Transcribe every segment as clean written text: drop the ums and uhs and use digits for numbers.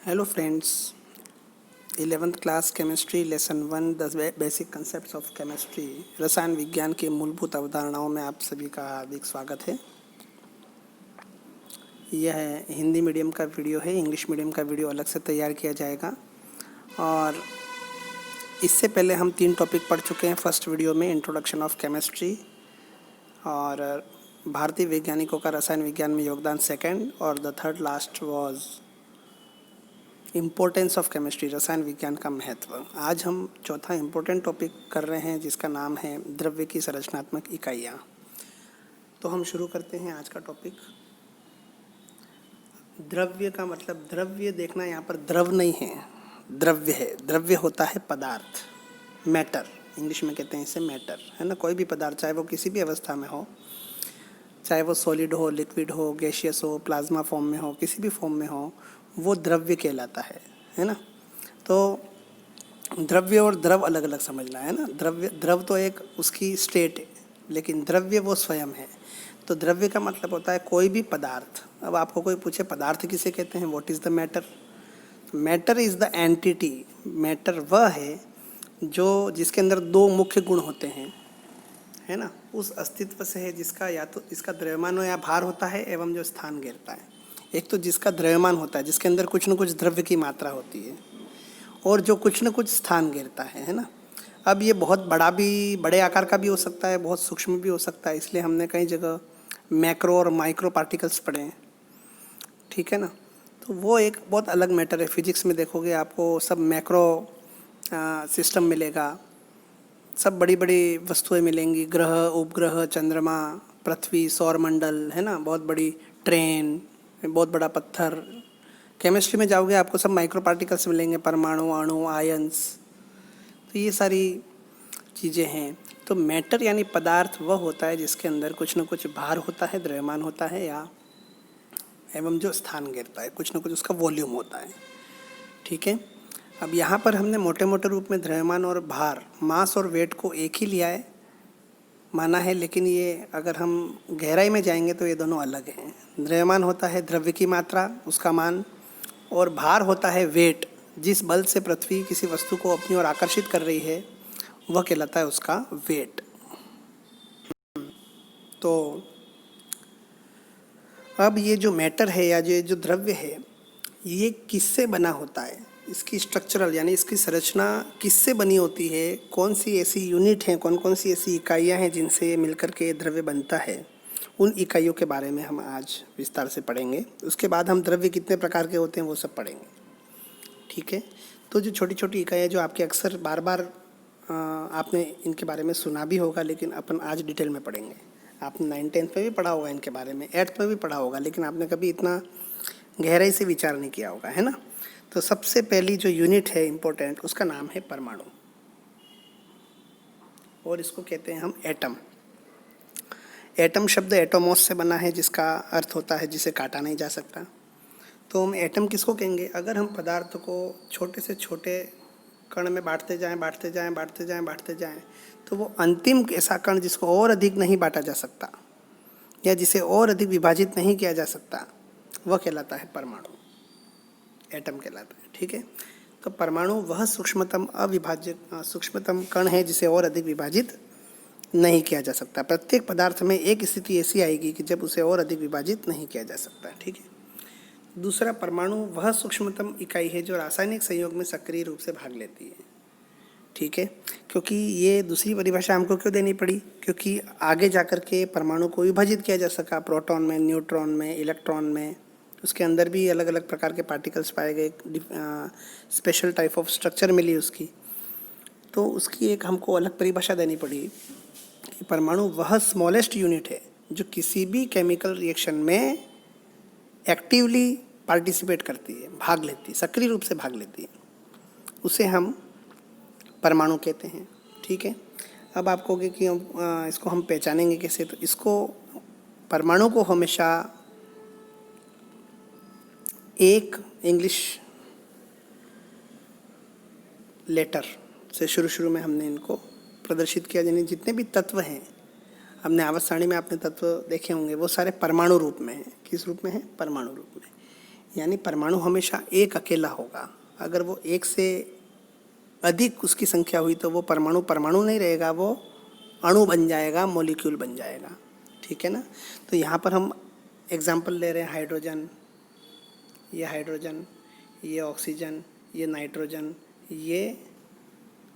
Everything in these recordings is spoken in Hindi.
Hello friends, 11th class chemistry lesson 1 the basic concepts of chemistry रसायन विज्ञान की मूलभूत अवधारणाओं में आप सभी का हार्दिक स्वागत है। यह हिंदी मीडियम का वीडियो है, इंग्लिश मीडियम का वीडियो अलग से तैयार किया जाएगा। और इससे पहले हम 3 टॉपिक पढ़ चुके हैं। फर्स्ट वीडियो में इंट्रोडक्शन ऑफ केमिस्ट्री और भारतीय वैज्ञानिकों का रसायन विज्ञान में योगदान सेकेंड, और the third last was importance of chemistry, रसायन विज्ञान का महत्व। आज हम चौथा इम्पोर्टेंट टॉपिक कर रहे हैं जिसका नाम है द्रव्य की संरचनात्मक इकाइयाँ। तो हम शुरू करते हैं आज का टॉपिक। द्रव्य का मतलब, द्रव्य देखना, यहाँ पर द्रव नहीं है, द्रव्य है। द्रव्य होता है पदार्थ, मैटर, इंग्लिश में कहते हैं इसे मैटर, है ना। कोई भी पदार्थ, चाहे वो किसी भी अवस्था में हो, चाहे वो सॉलिड हो, लिक्विड हो, गैसियस हो, प्लाज्मा फॉर्म में हो, किसी भी फॉर्म में हो, वो द्रव्य कहलाता है ना। तो द्रव्य और द्रव अलग अलग समझना है ना। द्रव तो एक उसकी स्टेट है, लेकिन द्रव्य वो स्वयं है। तो द्रव्य का मतलब होता है कोई भी पदार्थ। अब आपको कोई पूछे पदार्थ किसे कहते हैं, what is the matter? Matter is the entity. Matter वह है जो जिसके अंदर 2 मुख्य गुण होते हैं, है ना। उस अस्तित्व से है जिसका या तो इसका द्रव्यमान या भार होता है, एवं जो स्थान घेरता है। एक तो जिसका द्रव्यमान होता है, जिसके अंदर कुछ न कुछ द्रव्य की मात्रा होती है, और जो कुछ न कुछ स्थान घेरता है ना। अब ये बहुत बड़े आकार का भी हो सकता है, बहुत सूक्ष्म भी हो सकता है। इसलिए हमने कई जगह मैक्रो और माइक्रो पार्टिकल्स पढ़े हैं, ठीक है ना। तो वो एक बहुत अलग मैटर है। फिजिक्स में देखोगे आपको सब मैक्रो सिस्टम मिलेगा, सब बड़ी बड़ी वस्तुएं मिलेंगी, ग्रह, उपग्रह, चंद्रमा, पृथ्वी, सौरमंडल, है ना, बहुत बड़ी ट्रेन, बहुत बड़ा पत्थर। केमिस्ट्री में जाओगे आपको सब माइक्रो पार्टिकल्स मिलेंगे, परमाणु, अणु, आयंस। तो ये सारी चीज़ें हैं। तो मैटर यानी पदार्थ वह होता है जिसके अंदर कुछ न कुछ भार होता है, द्रव्यमान होता है, या एवं जो स्थान घेरता है, कुछ न कुछ उसका वॉल्यूम होता है, ठीक है। अब यहाँ पर हमने मोटे मोटे रूप में द्रव्यमान और भार, मास और वेट को एक ही लिया है, माना है। लेकिन ये अगर हम गहराई में जाएंगे तो ये दोनों अलग हैं। द्रव्यमान होता है द्रव्य की मात्रा, उसका मान, और भार होता है वेट। जिस बल से पृथ्वी किसी वस्तु को अपनी ओर आकर्षित कर रही है वह कहलाता है उसका वेट। तो अब ये जो मैटर है या जो द्रव्य है, ये किससे बना होता है, इसकी स्ट्रक्चरल यानी इसकी संरचना किससे बनी होती है, कौन सी ऐसी यूनिट हैं, कौन कौन सी ऐसी इकाइयाँ हैं जिनसे ये मिलकर के द्रव्य बनता है, उन इकाइयों के बारे में हम आज विस्तार से पढ़ेंगे। उसके बाद हम द्रव्य कितने प्रकार के होते हैं वो सब पढ़ेंगे, ठीक है। तो जो छोटी छोटी इकाइयाँ जो आपके अक्सर बार बार आपने इनके बारे में सुना भी होगा, लेकिन अपन आज डिटेल में पढ़ेंगे। आपने 9th-10th में भी पढ़ा होगा इनके बारे में, 8th में भी पढ़ा होगा, लेकिन आपने कभी इतना गहराई से विचार नहीं किया होगा, है ना। तो सबसे पहली जो यूनिट है इम्पोर्टेंट, उसका नाम है परमाणु, और इसको कहते हैं हम एटम। एटम शब्द एटोमोस से बना है, जिसका अर्थ होता है जिसे काटा नहीं जा सकता। तो हम एटम किसको कहेंगे? अगर हम पदार्थ को छोटे से छोटे कण में बांटते जाएं, तो वो अंतिम ऐसा कण जिसको और अधिक नहीं बांटा जा सकता या जिसे और अधिक विभाजित नहीं किया जा सकता, वह कहलाता है परमाणु, एटम कहलाता है, ठीक है। तो परमाणु वह सूक्ष्मतम कण है जिसे और अधिक विभाजित नहीं किया जा सकता। प्रत्येक पदार्थ में एक स्थिति ऐसी आएगी कि जब उसे और अधिक विभाजित नहीं किया जा सकता, ठीक है। दूसरा, परमाणु वह सूक्ष्मतम इकाई है जो रासायनिक संयोग में सक्रिय रूप से भाग लेती है, ठीक है। क्योंकि ये दूसरी परिभाषा हमको क्यों देनी पड़ी? क्योंकि आगे जाकर के परमाणु को विभाजित किया जा सका, प्रोटॉन में, न्यूट्रॉन में, इलेक्ट्रॉन में। उसके अंदर भी अलग अलग प्रकार के पार्टिकल्स पाए गए, स्पेशल टाइप ऑफ स्ट्रक्चर मिली उसकी। तो उसकी एक हमको अलग परिभाषा देनी पड़ी कि परमाणु वह स्मॉलेस्ट यूनिट है जो किसी भी केमिकल रिएक्शन में एक्टिवली पार्टिसिपेट करती है, भाग लेती है, सक्रिय रूप से भाग लेती है, उसे हम परमाणु कहते हैं, ठीक है। अब आप कहोगे कि इसको हम पहचानेंगे कैसे? तो इसको, परमाणु को हमेशा एक इंग्लिश लेटर से शुरू में हमने इनको प्रदर्शित किया, यानी जितने भी तत्व हैं, हमने आवर्त सारणी में आपने तत्व देखे होंगे, वो सारे परमाणु रूप में हैं। किस रूप में है? परमाणु रूप में। यानी परमाणु हमेशा एक अकेला होगा। अगर वो एक से अधिक उसकी संख्या हुई तो वो परमाणु परमाणु नहीं रहेगा, वो अणु बन जाएगा, मॉलिक्यूल बन जाएगा। ठीक है ना। तो यहाँ पर हम एग्जाम्पल ले रहे हैं हाइड्रोजन, ये ऑक्सीजन, ये नाइट्रोजन, ये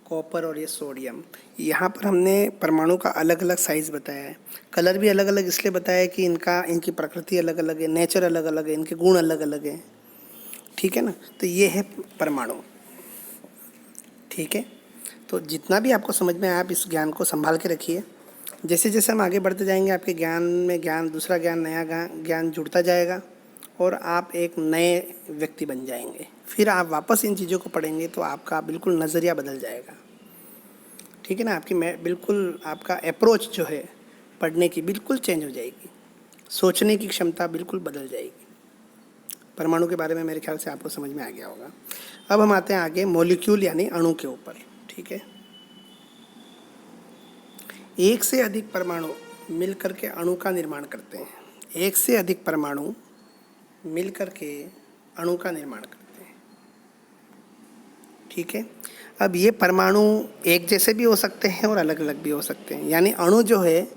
कॉपर और ये सोडियम। यहाँ पर हमने परमाणु का अलग अलग साइज़ बताया है। कलर भी अलग अलग इसलिए बताया है कि इनकी प्रकृति अलग अलग है, नेचर अलग अलग है, इनके गुण अलग अलग हैं। ठीक है ना। तो ये है परमाणु। ठीक है। तो जितना भी आपको समझ में आया आप इस ज्ञान को संभाल के रखिए। जैसे जैसे हम आगे बढ़ते जाएंगे आपके ज्ञान में दूसरा ज्ञान, नया ज्ञान जुड़ता जाएगा और आप एक नए व्यक्ति बन जाएंगे। फिर आप वापस इन चीज़ों को पढ़ेंगे तो आपका बिल्कुल नज़रिया बदल जाएगा। ठीक है ना। बिल्कुल आपका अप्रोच जो है पढ़ने की बिल्कुल चेंज हो जाएगी, सोचने की क्षमता बिल्कुल बदल जाएगी। परमाणु के बारे में मेरे ख्याल से आपको समझ में आ गया होगा। अब हम आते हैं आगे मॉलिक्यूल यानी अणु के ऊपर। ठीक है। एक से अधिक परमाणु मिलकर के अणु का निर्माण करते हैं। एक से अधिक परमाणु मिलकर के अणु का निर्माण करते हैं। ठीक है। अब ये परमाणु एक जैसे भी हो सकते हैं और अलग अलग भी हो सकते हैं। यानी अणु जो है,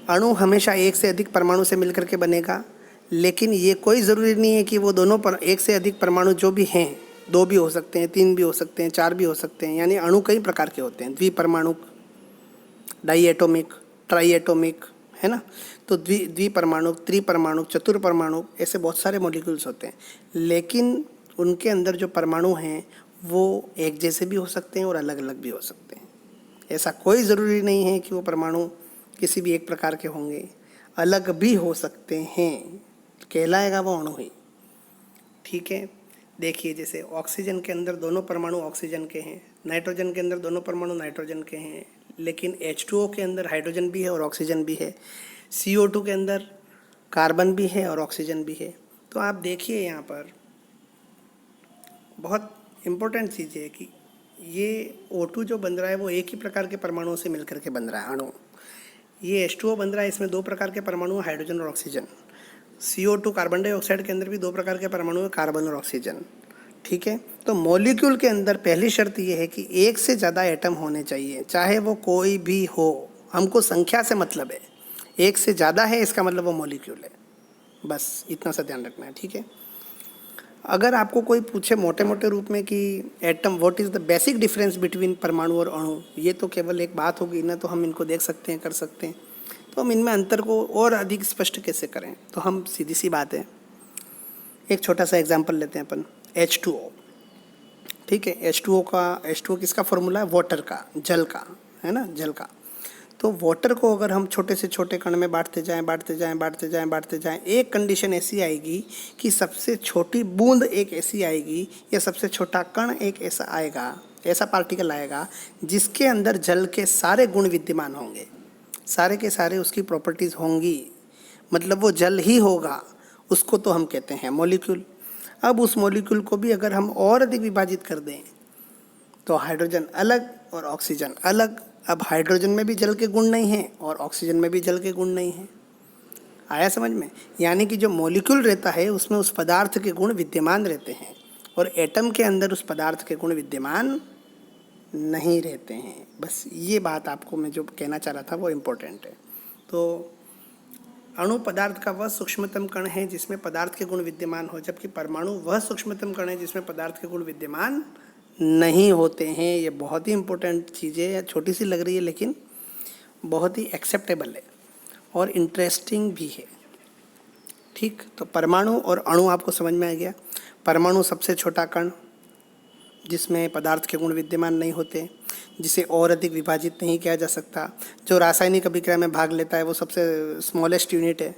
अणु हमेशा एक से अधिक परमाणु से मिलकर के बनेगा, लेकिन ये कोई ज़रूरी नहीं है कि वो दोनों पर एक से अधिक परमाणु जो भी हैं, 2 भी हो सकते हैं, 3 भी हो सकते हैं, 4 भी हो सकते हैं। यानी अणु कई प्रकार के होते हैं, द्विपरमाणु, डाईएटोमिक, ट्राईएटोमिक, है ना। तो द्विपरमाणु, त्रिपरमाणु, चतुर्परमाणु, ऐसे बहुत सारे मॉलिक्यूल्स होते हैं। लेकिन उनके अंदर जो परमाणु हैं वो एक जैसे भी हो सकते हैं और अलग अलग भी हो सकते हैं। ऐसा कोई ज़रूरी नहीं है कि वो परमाणु किसी भी एक प्रकार के होंगे, अलग भी हो सकते हैं, कहलाएगा वो अणु ही। ठीक है। देखिए जैसे ऑक्सीजन के अंदर दोनों परमाणु ऑक्सीजन के हैं, नाइट्रोजन के अंदर दोनों परमाणु नाइट्रोजन के हैं, लेकिन H2O के अंदर हाइड्रोजन भी है और ऑक्सीजन भी है, CO2 के अंदर कार्बन भी है और ऑक्सीजन भी है। तो आप देखिए यहाँ पर बहुत इम्पोर्टेंट चीज़ है कि ये O2 जो बन रहा है वो एक ही प्रकार के परमाणुओं से मिलकर के बन रहा है अणु। ये H2O बन रहा है, इसमें 2 प्रकार के परमाणु, हाइड्रोजन और ऑक्सीजन। CO2 कार्बन डाइऑक्साइड के अंदर भी 2 प्रकार के परमाणु है, कार्बन और ऑक्सीजन। ठीक है। तो मॉलिक्यूल के अंदर पहली शर्त ये है कि एक से ज़्यादा एटम होने चाहिए, चाहे वो कोई भी हो। हमको संख्या से मतलब है, एक से ज़्यादा है इसका मतलब वो मॉलिक्यूल है। बस इतना सा ध्यान रखना है। ठीक है। अगर आपको कोई पूछे मोटे मोटे रूप में कि atom, what is the basic difference between परमाणु और अणु, ये तो केवल एक बात होगी ना, तो हम इनको देख सकते हैं, कर सकते हैं। तो हम इनमें अंतर को और अधिक स्पष्ट कैसे करें, तो हम सीधी सी बात है, एक छोटा सा एग्जांपल लेते हैं अपन, H2O। ठीक है। H2O किसका फॉर्मूला है? वाटर का, जल का, है ना, जल का। तो वाटर को अगर हम छोटे से छोटे कण में बांटते जाएं, एक कंडीशन ऐसी आएगी कि सबसे छोटी बूंद एक ऐसी आएगी या सबसे छोटा कण एक ऐसा आएगा, ऐसा पार्टिकल आएगा जिसके अंदर जल के सारे गुण विद्यमान होंगे, सारे के सारे उसकी प्रॉपर्टीज़ होंगी, मतलब वो जल ही होगा। उसको तो हम कहते हैं मॉलिक्यूल। अब उस मॉलिक्यूल को भी अगर हम और अधिक विभाजित कर दें तो हाइड्रोजन अलग और ऑक्सीजन अलग। अब हाइड्रोजन में भी जल के गुण नहीं हैं और ऑक्सीजन में भी जल के गुण नहीं हैं। आया समझ में? यानी कि जो मॉलिक्यूल रहता है उसमें उस पदार्थ के गुण विद्यमान रहते हैं और एटम के अंदर उस पदार्थ के गुण विद्यमान नहीं रहते हैं। बस ये बात आपको मैं जो कहना चाह रहा था वो इम्पोर्टेंट है। तो अणु पदार्थ का वह सूक्ष्मतम कण है जिसमें पदार्थ के गुण विद्यमान हो, जबकि परमाणु वह सूक्ष्मतम कण है जिसमें पदार्थ के गुण विद्यमान नहीं होते हैं। ये बहुत ही इम्पोर्टेंट चीज़ है, छोटी सी लग रही है लेकिन बहुत ही एक्सेप्टेबल है और इंटरेस्टिंग भी है। ठीक। तो परमाणु और अणु आपको समझ में आ गया। परमाणु सबसे छोटा कण जिसमें पदार्थ के गुण विद्यमान नहीं होते, जिसे और अधिक विभाजित नहीं किया जा सकता, जो रासायनिक अभिक्रिया में भाग लेता है, वो सबसे स्मॉलेस्ट यूनिट है।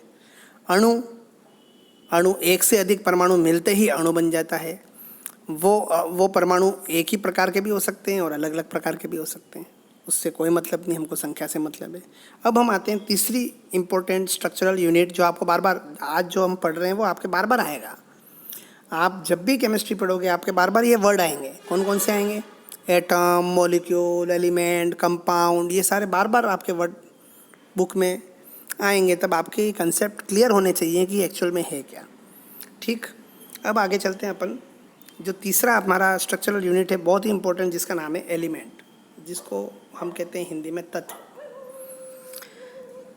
अणु एक से अधिक परमाणु मिलते ही अणु बन जाता है। वो परमाणु एक ही प्रकार के भी हो सकते हैं और अलग अलग प्रकार के भी हो सकते हैं, उससे कोई मतलब नहीं, हमको संख्या से मतलब है। अब हम आते हैं तीसरी इंपॉर्टेंट स्ट्रक्चरल यूनिट जो आपको बार बार आज जो हम पढ़ रहे हैं वो आपके बार बार आएगा। आप जब भी केमिस्ट्री पढ़ोगे आपके बार बार ये वर्ड आएंगे। कौन कौन से आएंगे? एटम, मॉलिक्यूल, एलिमेंट, कंपाउंड, ये सारे बार बार आपके वर्ड बुक में आएंगे। तब आपके कंसेप्ट क्लियर होने चाहिए कि एक्चुअल में है क्या। ठीक। अब आगे चलते हैं अपन। जो तीसरा हमारा स्ट्रक्चरल यूनिट है बहुत ही इंपॉर्टेंट, जिसका नाम है एलिमेंट, जिसको हम कहते हैं हिंदी में तत्व।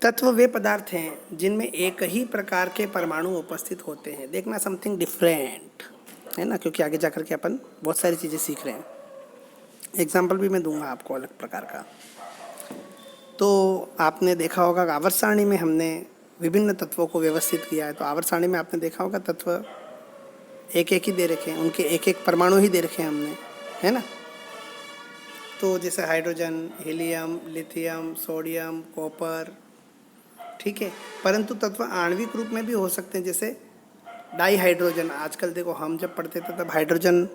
तत्व वे पदार्थ हैं जिनमें एक ही प्रकार के परमाणु उपस्थित होते हैं। देखना समथिंग डिफरेंट है ना, क्योंकि आगे जाकर के अपन बहुत सारी चीज़ें सीख रहे हैं। एग्जाम्पल भी मैं दूंगा आपको अलग प्रकार का। तो आपने देखा होगा कि आवर्त सारणी में हमने विभिन्न तत्वों को व्यवस्थित किया है। तो आवर्त सारणी में आपने देखा होगा तत्व एक एक ही दे रखे हैं, उनके एक एक परमाणु ही दे रखे हैं हमने, है ना। तो जैसे hydrogen, helium, lithium, sodium, copper, ठीक है। परंतु तत्व आणविक रूप में भी हो सकते हैं, जैसे डाई हाइड्रोजन। आजकल देखो, हम जब पढ़ते थे तब हाइड्रोजन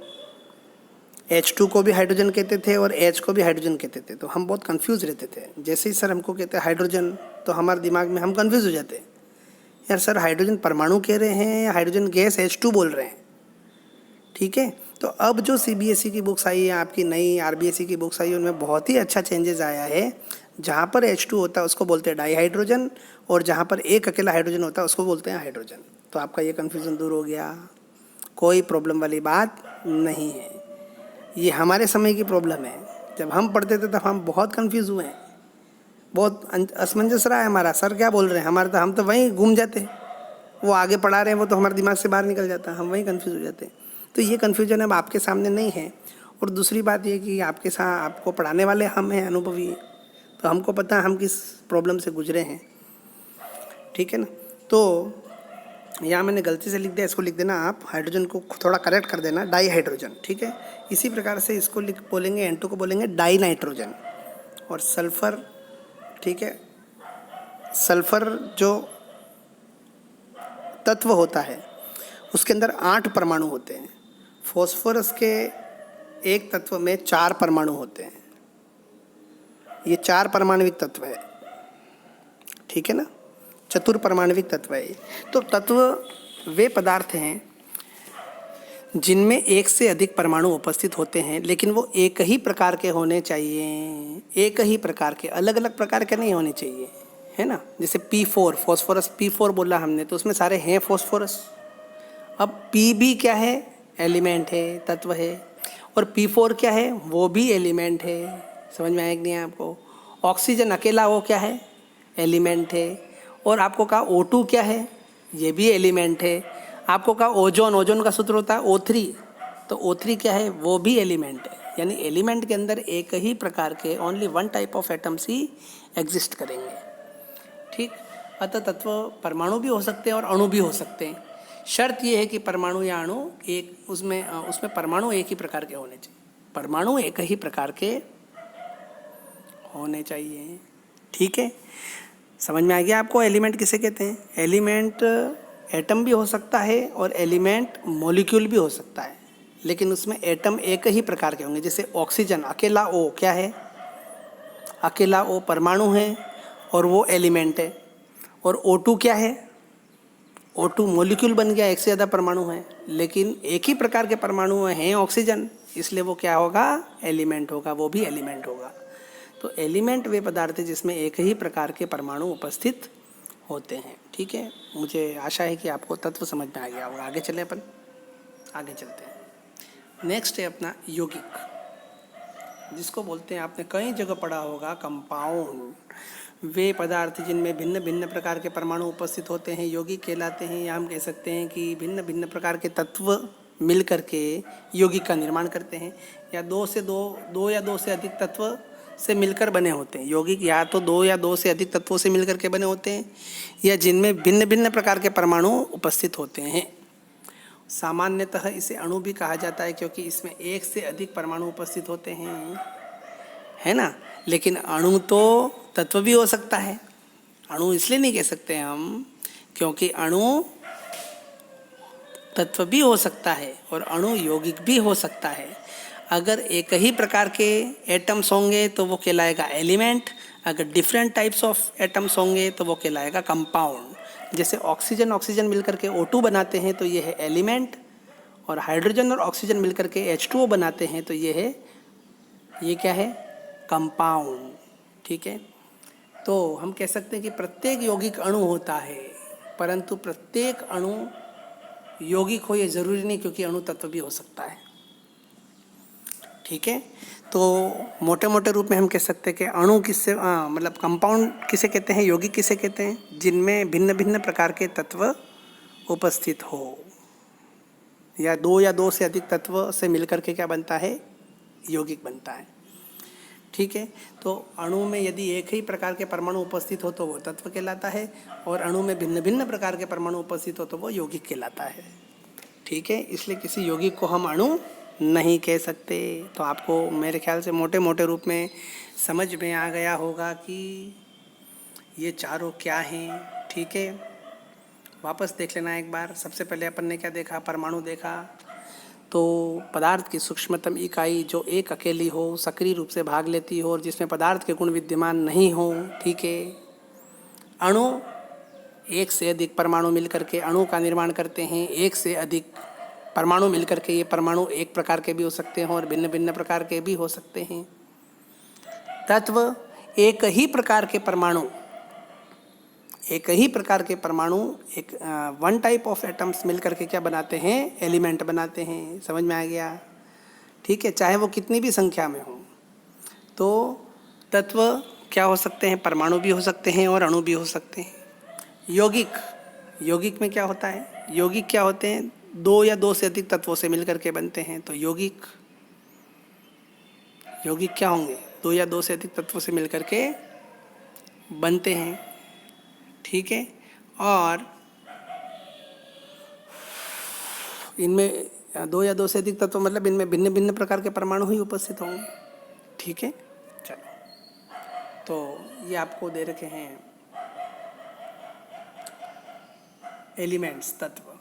H2 को भी हाइड्रोजन कहते थे और H को भी हाइड्रोजन कहते थे, तो हम बहुत कंफ्यूज रहते थे। जैसे ही सर हमको कहते हैं हाइड्रोजन, तो हमारे दिमाग में हम कंफ्यूज हो जाते हैं, यार सर हाइड्रोजन परमाणु कह रहे हैं या हाइड्रोजन गैस H2 बोल रहे हैं, ठीक है। तो अब जो CBSE की बुक्स आई है, आपकी नई RBSE की बुक्स आई है, उनमें बहुत ही अच्छा चेंजेस आया है। जहाँ पर H2 होता है उसको बोलते हैं डाई हाइड्रोजन, और जहाँ पर एक अकेला हाइड्रोजन होता है उसको बोलते हैं हाइड्रोजन। तो आपका ये कन्फ्यूज़न दूर हो गया, कोई प्रॉब्लम वाली बात नहीं है। ये हमारे समय की प्रॉब्लम है। जब हम पढ़ते थे तब हम बहुत कंफ्यूज हुए हैं, बहुत असमंजस रहा है हमारा, सर क्या बोल रहे हैं हमारे, तो हम तो वहीं घूम जाते, वो आगे पढ़ा रहे हैं वो तो हमारे दिमाग से बाहर निकल जाता, हम वहीं कंफ्यूज हो जाते। तो ये कन्फ्यूजन अब आपके सामने नहीं है। और दूसरी बात ये कि आपके साथ आपको पढ़ाने वाले हम हैं, अनुभवी, तो हमको पता है हम किस प्रॉब्लम से गुजरे हैं, ठीक है ना। तो यहाँ मैंने गलती से लिख दिया, इसको लिख देना आप, हाइड्रोजन को थोड़ा करेक्ट कर देना, डाई हाइड्रोजन, ठीक है। इसी प्रकार से इसको लिख बोलेंगे, N2 को बोलेंगे डाई नाइट्रोजन। और सल्फर, ठीक है, सल्फर जो तत्व होता है उसके अंदर 8 परमाणु होते हैं। फॉस्फोरस के एक तत्व में 4 परमाणु होते हैं। ये 4 परमाणविक तत्व है, ठीक है ना, चतुर्परमाणविक तत्व है। तो तत्व वे पदार्थ हैं जिनमें एक से अधिक परमाणु उपस्थित होते हैं, लेकिन वो एक ही प्रकार के होने चाहिए, एक ही प्रकार के, अलग अलग प्रकार के नहीं होने चाहिए, है ना। जैसे P4, फॉस्फोरस P4 बोला हमने, तो उसमें सारे हैं फॉस्फोरस। अब P भी क्या है, एलिमेंट है, तत्व है, और P4 क्या है, वो भी एलिमेंट है। समझ में आया कि नहीं आपको। ऑक्सीजन अकेला वो क्या है, एलिमेंट है। और आपको कहा O2 क्या है, ये भी एलिमेंट है। आपको कहा ओजोन, ओजोन का सूत्र होता है O3, तो O3 क्या है, वो भी एलिमेंट है। यानी एलिमेंट के अंदर एक ही प्रकार के, only one type of atoms he exist करेंगे, ठीक। अतः तत्व परमाणु भी हो सकते हैं और अणु भी हो सकते हैं। शर्त यह है कि परमाणु या अणु एक, उसमें परमाणु एक ही प्रकार के होने चाहिए, परमाणु एक ही प्रकार के होने चाहिए, ठीक है। समझ में आ गया आपको एलिमेंट किसे कहते हैं। एलिमेंट एटम भी हो सकता है और एलिमेंट मॉलिक्यूल भी हो सकता है, लेकिन उसमें एटम एक ही प्रकार के होंगे। जैसे ऑक्सीजन अकेला O क्या है, अकेला O परमाणु है और वो एलिमेंट है। और O2 क्या है, O2 मॉलिक्यूल बन गया, एक से ज़्यादा परमाणु है, लेकिन एक ही प्रकार के परमाणु हैं ऑक्सीजन, इसलिए वो क्या होगा, एलिमेंट होगा, वो भी एलिमेंट होगा। तो एलिमेंट वे पदार्थ है जिसमें एक ही प्रकार के परमाणु उपस्थित होते हैं, ठीक है। मुझे आशा है कि आपको तत्व समझ में आ गया होगा। आगे चले अपन, आगे चलते हैं। नेक्स्ट है अपना यौगिक, जिसको बोलते हैं, आपने कई जगह पढ़ा होगा, कंपाउंड। वे पदार्थ जिनमें भिन्न भिन्न प्रकार के परमाणु उपस्थित होते हैं यौगिक कहलाते हैं। या हम कह सकते हैं कि भिन्न भिन्न प्रकार के तत्व मिल करके यौगिक का निर्माण करते हैं। या दो या दो से अधिक तत्व से मिलकर बने होते हैं यौगिक, या तो 2 या 2 से अधिक तत्वों से मिलकर के बने होते हैं, या जिनमें भिन्न भिन्न प्रकार के परमाणु उपस्थित होते हैं। सामान्यतः इसे अणु भी कहा जाता है, क्योंकि इसमें एक से अधिक परमाणु उपस्थित होते हैं, है ना। लेकिन अणु तो तत्व भी हो सकता है। अणु इसलिए नहीं कह सकते हम, क्योंकि अणु तत्व भी हो सकता है और अणु यौगिक भी हो सकता है। अगर एक ही प्रकार के एटम्स होंगे तो वो कहलाएगा एलिमेंट, अगर डिफरेंट टाइप्स ऑफ एटम्स होंगे तो वो कहलाएगा कंपाउंड। जैसे ऑक्सीजन मिलकर के O2 बनाते हैं तो ये है एलिमेंट, और हाइड्रोजन और ऑक्सीजन मिलकर के H2O बनाते हैं तो ये क्या है, कंपाउंड, ठीक है। तो हम कह सकते हैं कि प्रत्येक यौगिक अणु होता है, परंतु प्रत्येक अणु यौगिक हो ये ज़रूरी नहीं, क्योंकि अणु तत्व भी हो सकता है। ठीक है, तो मोटे मोटे रूप में हम कह सकते हैं कि अणु किससे मतलब कंपाउंड किसे कहते हैं, यौगिक किसे कहते हैं, जिनमें भिन्न भिन्न प्रकार के तत्व उपस्थित हो, या दो से अधिक तत्व से मिलकर के क्या बनता है, यौगिक बनता है। ठीक है, तो अणु में यदि एक ही प्रकार के परमाणु उपस्थित हो तो वो तत्व कहलाता है, और अणु में भिन्न भिन्न प्रकार के परमाणु उपस्थित हो तो वो यौगिक कहलाता है। ठीक है, इसलिए किसी यौगिक को हम अणु नहीं कह सकते। तो आपको मेरे ख्याल से मोटे मोटे रूप में समझ में आ गया होगा कि ये चारों क्या हैं। ठीक है, वापस देख लेना एक बार। सबसे पहले अपन ने क्या देखा, परमाणु देखा। तो पदार्थ की सूक्ष्मतम इकाई जो एक अकेली हो, सक्रिय रूप से भाग लेती हो और जिसमें पदार्थ के गुण विद्यमान नहीं हो। ठीक है, अणु एक से अधिक परमाणु मिलकर के अणु का निर्माण करते हैं। एक से अधिक परमाणु मिलकर के ये परमाणु एक प्रकार के भी हो सकते हैं और भिन्न भिन्न प्रकार के भी हो सकते हैं। तत्व एक ही प्रकार के परमाणु, एक ही प्रकार के परमाणु, एक वन टाइप ऑफ एटम्स मिलकर के क्या बनाते हैं, एलिमेंट बनाते हैं। समझ में आ गया? ठीक है, चाहे वो कितनी भी संख्या में हो। तो तत्व क्या हो सकते हैं, परमाणु भी हो सकते हैं और अणु भी हो सकते हैं। यौगिक, यौगिक में क्या होता है, यौगिक क्या होते हैं, दो या दो से अधिक तत्वों से मिलकर के बनते हैं। तो यौगिक, यौगिक क्या होंगे, दो या दो से अधिक तत्वों से मिलकर के बनते हैं। ठीक है, और इनमें दो या दो से अधिक तत्व मतलब इनमें भिन्न भिन्न प्रकार के परमाणु ही उपस्थित होंगे। ठीक है, चलो, तो ये आपको दे रखे हैं एलिमेंट्स, तत्व।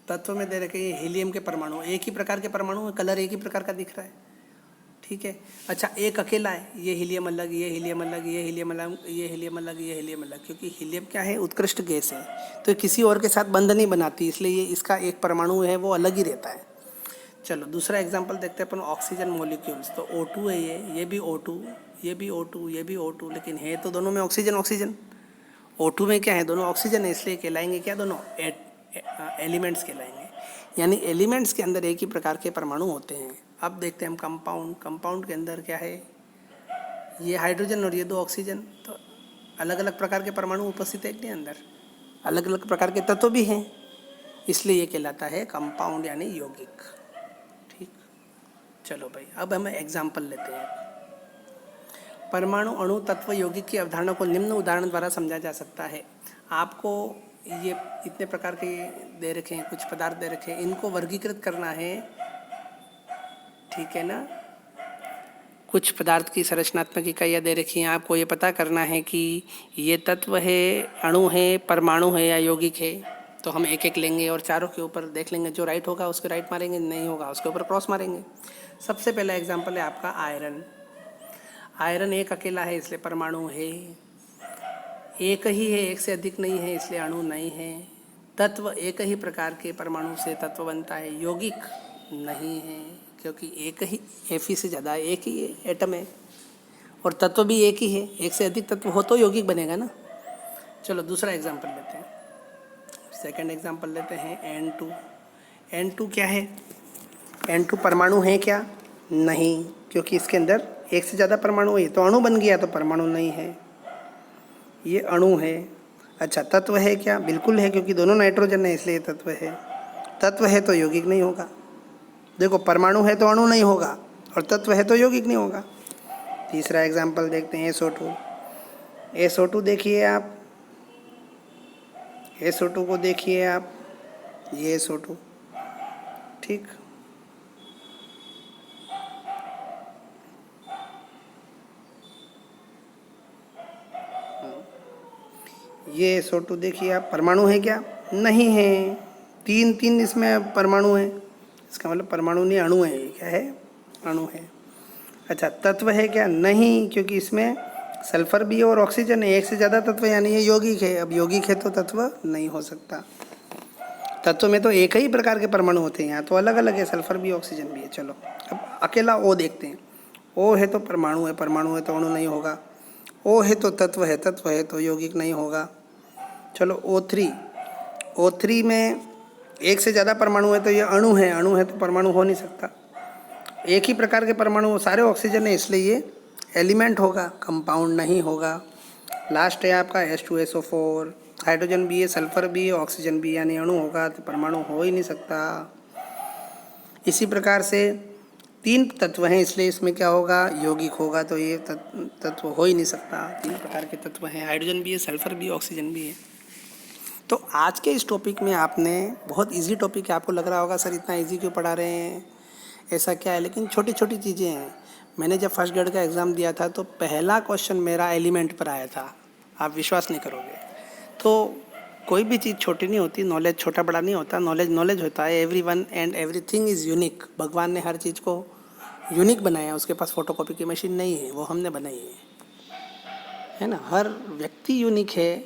तत्व में दे रखे ये हीलियम के परमाणु, एक ही प्रकार के परमाणु, कलर एक ही प्रकार का दिख रहा है। ठीक है, अच्छा, एक अकेला है, ये हीलियम अलग, ये हीलियम अलग, ये हीलियम अलग, ये हीलियम अलग, ये हीलियम अलग, क्योंकि हीलियम क्या है, उत्कृष्ट गैस है, तो किसी और के साथ बंध नहीं बनाती, इसलिए ये इसका एक परमाणु है वो अलग ही रहता है। चलो दूसरा एग्जांपल देखते हैं अपन, ऑक्सीजन मॉलिक्यूल्स। तो O2 है, ये भी O2, ये भी O2, ये भी O2, लेकिन है तो दोनों में ऑक्सीजन ऑक्सीजन। O2 में क्या है, दोनों ऑक्सीजन है, इसलिए कहलाएंगे क्या, दोनों एलिमेंट्स कहलाएंगे। यानी एलिमेंट्स के अंदर एक ही प्रकार के परमाणु होते हैं। अब देखते हैं हम कंपाउंड। कंपाउंड के अंदर क्या है, ये हाइड्रोजन और ये दो ऑक्सीजन, तो अलग अलग प्रकार के परमाणु उपस्थित है के अंदर, अलग अलग प्रकार के तत्व भी हैं, इसलिए ये कहलाता है कंपाउंड यानी यौगिक। ठीक, चलो भाई, अब हम एग्जाम्पल लेते हैं। परमाणु, अणु, तत्व, यौगिक की अवधारणा को निम्न उदाहरण द्वारा समझा जा सकता है। आपको ये इतने प्रकार के दे रखे हैं, कुछ पदार्थ दे रखे हैं, इनको वर्गीकृत करना है। ठीक है ना, कुछ पदार्थ की संरचनात्मक इकाइयाँ दे रखी हैं, आपको ये पता करना है कि ये तत्व है, अणु है, परमाणु है या यौगिक है। तो हम एक एक लेंगे और चारों के ऊपर देख लेंगे, जो राइट होगा उसके राइट मारेंगे, नहीं होगा उसके ऊपर क्रॉस मारेंगे। सबसे पहला एग्जाम्पल है आपका आयरन। आयरन एक अकेला है इसलिए परमाणु है, एक ही है, एक से अधिक नहीं है इसलिए अणु नहीं है। तत्व एक ही प्रकार के परमाणु से तत्व बनता है, यौगिक नहीं है, क्योंकि एक ही, Fe से ज़्यादा एक ही एटम है, और तत्व भी एक ही है, एक से अधिक तत्व हो तो यौगिक बनेगा ना। चलो दूसरा एग्जाम्पल लेते हैं, सेकंड एग्जाम्पल लेते हैं N2। N2 क्या है, N2 परमाणु है क्या, नहीं, क्योंकि इसके अंदर एक से ज़्यादा परमाणु है, तो अणु बन गया, तो परमाणु नहीं है, ये अणु है। अच्छा, तत्व है क्या, बिल्कुल है, क्योंकि दोनों नाइट्रोजन है इसलिए तत्व है। तत्व है तो यौगिक नहीं होगा। देखो, परमाणु है तो अणु नहीं होगा, और तत्व है तो यौगिक नहीं होगा। तीसरा एग्जाम्पल देखते हैं SO2। SO2 देखिए आप, SO2 को देखिए आप, ये SO2। ठीक, ये SO2 देखिए आप, परमाणु है क्या, नहीं है, तीन तीन इसमें परमाणु है, इसका मतलब परमाणु नहीं, अणु है। ये क्या है, अणु है। अच्छा, तत्व है क्या, नहीं, क्योंकि इसमें सल्फर भी है और ऑक्सीजन है, एक से ज़्यादा तत्व, यानी ये यौगिक है। अब यौगिक है तो तत्व नहीं हो सकता। तत्व में तो एक ही प्रकार के परमाणु होते हैं, यहाँ तो अलग अलग है, सल्फर भी ऑक्सीजन भी है। चलो अब अकेला O देखते हैं। O है तो परमाणु है, परमाणु है तो अणु नहीं होगा। O है तो तत्व है, तत्व है तो यौगिक नहीं होगा। चलो O3 में एक से ज़्यादा परमाणु है तो ये अणु है तो परमाणु हो नहीं सकता। एक ही प्रकार के परमाणु सारे ऑक्सीजन है, इसलिए ये एलिमेंट होगा, कंपाउंड नहीं होगा। लास्ट है आपका H2SO4, हाइड्रोजन भी है, सल्फर भी है, ऑक्सीजन भी, यानी अणु होगा तो परमाणु हो ही नहीं सकता। इसी प्रकार से 3 तत्व हैं, इसलिए इसमें क्या होगा, यौगिक होगा, तो ये तत्व हो ही नहीं सकता। 3 प्रकार के तत्व हैं, हाइड्रोजन भी है, सल्फर भी है, ऑक्सीजन भी है। तो आज के इस टॉपिक में आपने बहुत इजी टॉपिक है, आपको लग रहा होगा सर इतना इजी क्यों पढ़ा रहे हैं, ऐसा क्या है, लेकिन छोटी छोटी चीज़ें हैं। मैंने जब फर्स्ट ग्रेड का एग्ज़ाम दिया था तो पहला क्वेश्चन मेरा एलिमेंट पर आया था, आप विश्वास नहीं करोगे। तो कोई भी चीज़ छोटी नहीं होती, नॉलेज छोटा बड़ा नहीं होता, नॉलेज नॉलेज होता है। Every one and everything is unique. भगवान ने हर चीज़ को यूनिक बनाया, उसके पास फोटोकॉपी की मशीन नहीं है, वो हमने बनाई है ना। हर व्यक्ति यूनिक है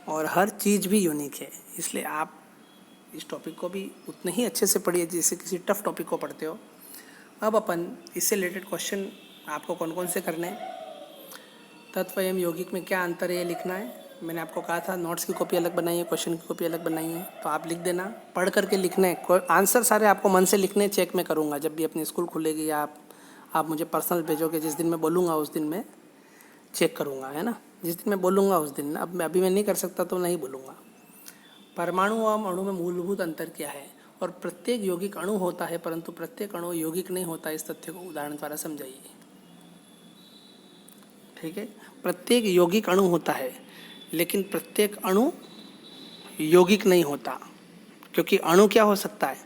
और हर चीज़ भी यूनिक है, इसलिए आप इस टॉपिक को भी उतने ही अच्छे से पढ़िए जैसे किसी टफ टॉपिक को पढ़ते हो। अब अपन इससे रिलेटेड क्वेश्चन आपको कौन कौन से करने हैं, तत्व एवं यौगिक में क्या अंतर है ये लिखना है। मैंने आपको कहा था नोट्स की कॉपी अलग बनाई है, क्वेश्चन की कॉपी अलग बनाई है, तो आप लिख देना, पढ़ करके लिखना है। आंसर सारे आपको मन से लिखने, चेक मैं करूँगा जब भी अपनी स्कूल खुलेगी या आप मुझे पर्सनल भेजोगे, जिस दिन मैं बोलूँगा उस दिन मैं चेक करूँगा, है ना। जिस दिन मैं बोलूँगा उस दिन, अब अभी मैं नहीं कर सकता तो नहीं बोलूँगा। परमाणु एवं अणु में मूलभूत अंतर क्या है, और प्रत्येक यौगिक अणु होता है परंतु प्रत्येक अणु यौगिक नहीं होता, इस तथ्य को उदाहरण द्वारा समझाइए। ठीक है, प्रत्येक यौगिक अणु होता है लेकिन प्रत्येक अणु यौगिक नहीं होता, क्योंकि अणु क्या हो सकता है,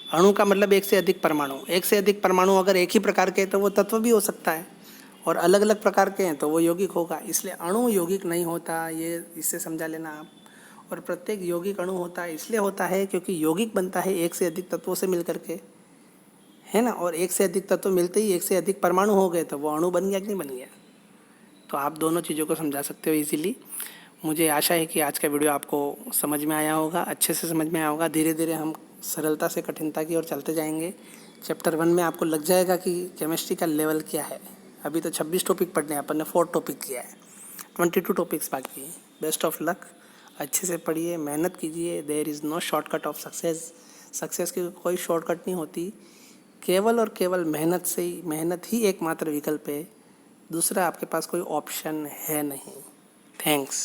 अणु का मतलब एक से अधिक परमाणु। एक से अधिक परमाणु अगर एक ही प्रकार के हैं तो वो तत्व भी हो सकता है, और अलग अलग प्रकार के हैं तो वो यौगिक होगा। इसलिए अणु यौगिक नहीं होता, ये इससे समझा लेना आप। और प्रत्येक यौगिक अणु होता है इसलिए होता है क्योंकि यौगिक बनता है एक से अधिक तत्वों से मिलकर के, है ना। और एक से अधिक तत्व मिलते ही एक से अधिक परमाणु हो गए तो वो अणु बन गया कि नहीं बन गया। तो आप दोनों चीज़ों को समझा सकते हो इजीली। मुझे आशा है कि आज का वीडियो आपको समझ में आया होगा, अच्छे से समझ में आया होगा। धीरे धीरे हम सरलता से कठिनता की ओर चलते जाएंगे। चैप्टर 1 में आपको लग जाएगा कि केमिस्ट्री का लेवल क्या है। अभी तो 26 टॉपिक पढ़ने हैं, अपन ने 4 टॉपिक किया है, 22 टॉपिक्स बाकी हैं। बेस्ट ऑफ लक, अच्छे से पढ़िए, मेहनत कीजिए। There is no shortcut of success. Success की कोई शॉर्टकट नहीं होती, केवल और केवल मेहनत ही एकमात्र विकल्प है। दूसरा आपके पास कोई ऑप्शन है नहीं। थैंक्स।